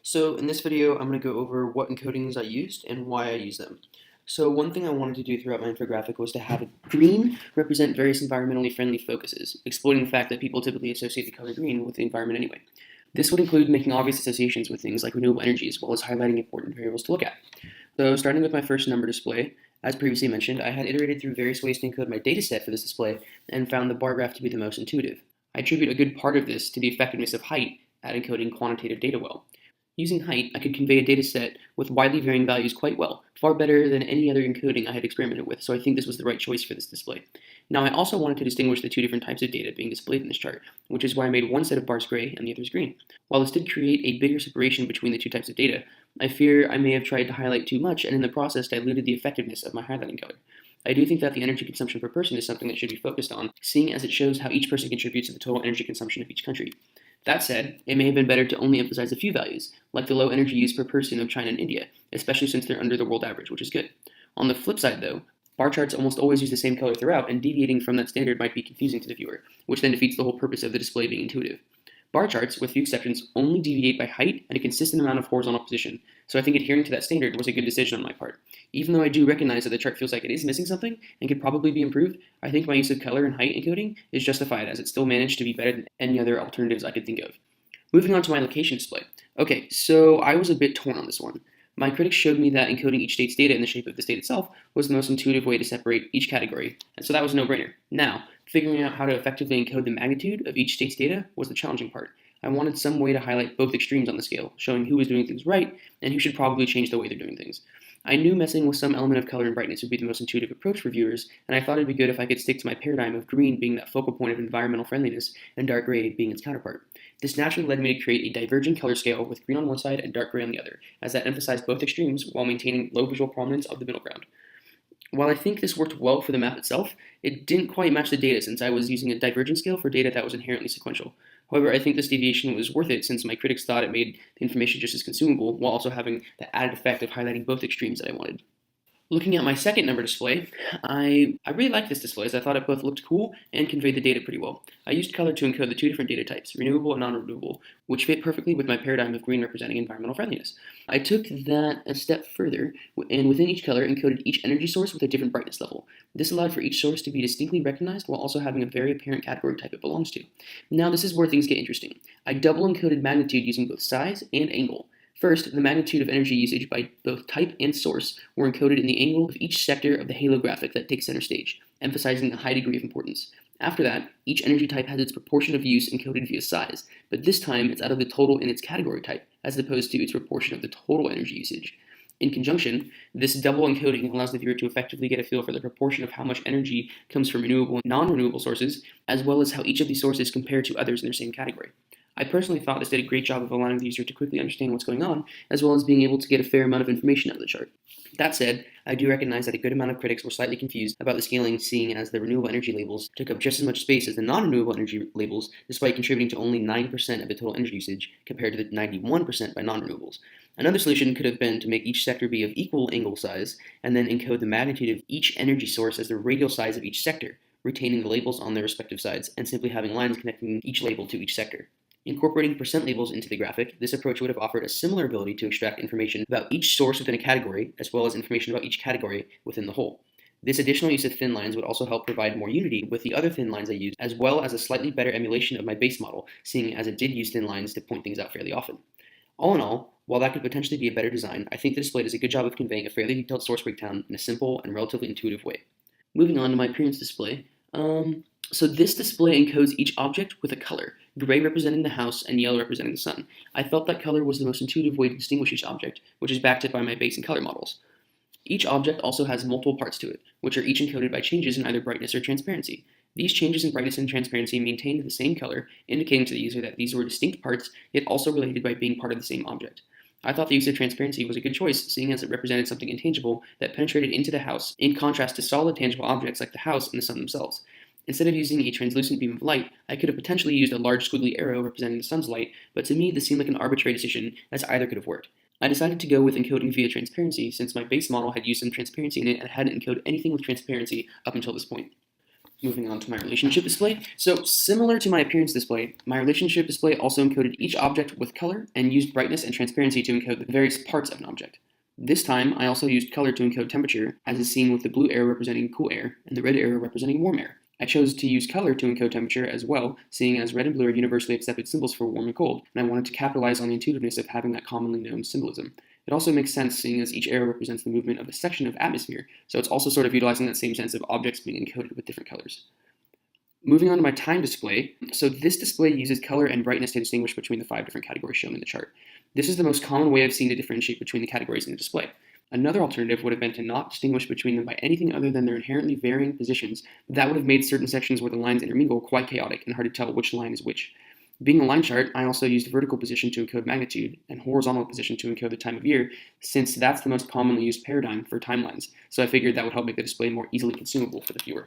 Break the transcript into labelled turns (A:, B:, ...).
A: So in this video, I'm going to go over what encodings I used and why I use them. So one thing I wanted to do throughout my infographic was to have a green represent various environmentally friendly focuses, exploiting the fact that people typically associate the color green with the environment anyway. This would include making obvious associations with things like renewable energy, as well as highlighting important variables to look at. So starting with my first number display, as previously mentioned, I had iterated through various ways to encode my dataset for this display and found the bar graph to be the most intuitive. I attribute a good part of this to the effectiveness of height at encoding quantitative data well. Using height, I could convey a dataset with widely varying values quite well, far better than any other encoding I had experimented with, so I think this was the right choice for this display. Now, I also wanted to distinguish the two different types of data being displayed in this chart, which is why I made one set of bars gray and the others green. While this did create a bigger separation between the two types of data, I fear I may have tried to highlight too much and in the process diluted the effectiveness of my highlighting color. I do think that the energy consumption per person is something that should be focused on, seeing as it shows how each person contributes to the total energy consumption of each country. That said, it may have been better to only emphasize a few values, like the low energy use per person of China and India, especially since they're under the world average, which is good. On the flip side, though, bar charts almost always use the same color throughout, and deviating from that standard might be confusing to the viewer, which then defeats the whole purpose of the display being intuitive. Bar charts, with few exceptions, only deviate by height and a consistent amount of horizontal position, so I think adhering to that standard was a good decision on my part. Even though I do recognize that the chart feels like it is missing something and could probably be improved, I think my use of color and height encoding is justified as it still managed to be better than any other alternatives I could think of. Moving on to my location display. Okay, so I was a bit torn on this one. My critics showed me that encoding each state's data in the shape of the state itself was the most intuitive way to separate each category, and so that was a no-brainer. Now, figuring out how to effectively encode the magnitude of each state's data was the challenging part. I wanted some way to highlight both extremes on the scale, showing who was doing things right and who should probably change the way they're doing things. I knew messing with some element of color and brightness would be the most intuitive approach for viewers, and I thought it'd be good if I could stick to my paradigm of green being that focal point of environmental friendliness and dark gray being its counterpart. This naturally led me to create a divergent color scale with green on one side and dark gray on the other, as that emphasized both extremes while maintaining low visual prominence of the middle ground. While I think this worked well for the map itself, it didn't quite match the data since I was using a divergent scale for data that was inherently sequential. However, I think this deviation was worth it since my critics thought it made the information just as consumable while also having the added effect of highlighting both extremes that I wanted. Looking at my second number display, I really liked this display as I thought it both looked cool and conveyed the data pretty well. I used color to encode the two different data types, renewable and non-renewable, which fit perfectly with my paradigm of green representing environmental friendliness. I took that a step further, and within each color encoded each energy source with a different brightness level. This allowed for each source to be distinctly recognized while also having a very apparent category type it belongs to. Now this is where things get interesting. I double encoded magnitude using both size and angle. First, the magnitude of energy usage by both type and source were encoded in the angle of each sector of the halo graphic that takes center stage, emphasizing a high degree of importance. After that, each energy type has its proportion of use encoded via size, but this time it's out of the total in its category type, as opposed to its proportion of the total energy usage. In conjunction, this double encoding allows the viewer to effectively get a feel for the proportion of how much energy comes from renewable and non-renewable sources, as well as how each of these sources compare to others in their same category. I personally thought this did a great job of allowing the user to quickly understand what's going on, as well as being able to get a fair amount of information out of the chart. That said, I do recognize that a good amount of critics were slightly confused about the scaling, seeing as the renewable energy labels took up just as much space as the non-renewable energy labels, despite contributing to only 9% of the total energy usage, compared to the 91% by non-renewables. Another solution could have been to make each sector be of equal angle size, and then encode the magnitude of each energy source as the radial size of each sector, retaining the labels on their respective sides, and simply having lines connecting each label to each sector. Incorporating percent labels into the graphic, this approach would have offered a similar ability to extract information about each source within a category, as well as information about each category within the whole. This additional use of thin lines would also help provide more unity with the other thin lines I used, as well as a slightly better emulation of my base model, seeing as it did use thin lines to point things out fairly often. All in all, while that could potentially be a better design, I think the display does a good job of conveying a fairly detailed source breakdown in a simple and relatively intuitive way. Moving on to my appearance display, so this display encodes each object with a color, gray representing the house and yellow representing the sun. I felt that color was the most intuitive way to distinguish each object, which is backed up by my base and color models. Each object also has multiple parts to it, which are each encoded by changes in either brightness or transparency. These changes in brightness and transparency maintained the same color, indicating to the user that these were distinct parts, yet also related by being part of the same object. I thought the use of transparency was a good choice, seeing as it represented something intangible that penetrated into the house, in contrast to solid tangible objects like the house and the sun themselves. Instead of using a translucent beam of light, I could have potentially used a large squiggly arrow representing the sun's light, but to me this seemed like an arbitrary decision, as either could have worked. I decided to go with encoding via transparency since my base model had used some transparency in it and hadn't encoded anything with transparency up until this point. Moving on to my relationship display. So similar to my appearance display, my relationship display also encoded each object with color and used brightness and transparency to encode the various parts of an object. This time, I also used color to encode temperature, as is seen with the blue arrow representing cool air and the red arrow representing warm air. I chose to use color to encode temperature as well, seeing as red and blue are universally accepted symbols for warm and cold, and I wanted to capitalize on the intuitiveness of having that commonly known symbolism. It also makes sense seeing as each arrow represents the movement of a section of atmosphere, so it's also sort of utilizing that same sense of objects being encoded with different colors. Moving on to my time display, so this display uses color and brightness to distinguish between the 5 different categories shown in the chart. This is the most common way I've seen to differentiate between the categories in the display. Another alternative would have been to not distinguish between them by anything other than their inherently varying positions, but that would have made certain sections where the lines intermingle quite chaotic and hard to tell which line is which. Being a line chart, I also used vertical position to encode magnitude and horizontal position to encode the time of year, since that's the most commonly used paradigm for timelines, so I figured that would help make the display more easily consumable for the viewer.